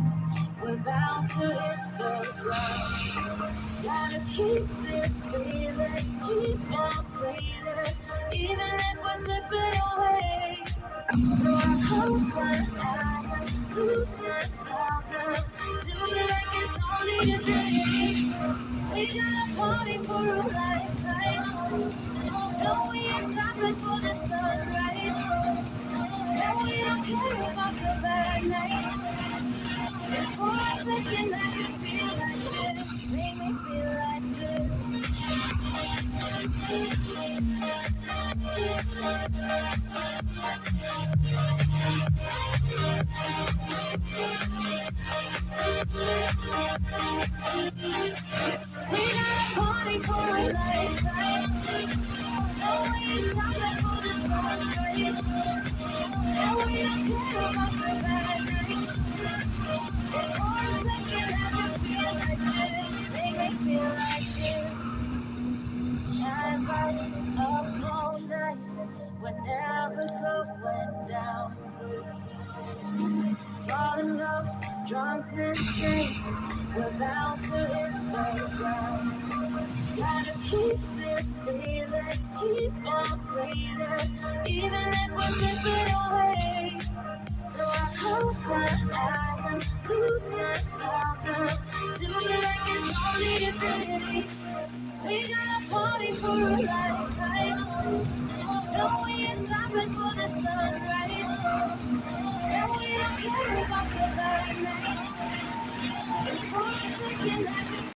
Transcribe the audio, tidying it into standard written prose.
strings. We're bound to hit the ground. Gotta keep this feeling, keep on breathing, even if we're slipping away. So I close my eyes and lose myself now. Do it like it's only a day. We got a party for a lifetime. No, we ain't stopping for the sunrise. And we don't care about the bad nights. And for a second I can feel like this. Make me feel like this. We got a party for a lifetime. No, we ain't stopping for the sunrise. And we don't care about the bad nights. And for a second I can feel like this. Make me feel like this. Shine bright up all night. We're never slowing down. Fall in love, drunkenness, strength. We're bound to hit the ground. Gotta keep this feeling, keep on breathing, even if we're slipping away. So I close my eyes and lose myself now. Do it like it's only a day. We got a party for a lifetime. No, we ain't stopping for the sunrise. And we don't care about the bad nights. And for a second I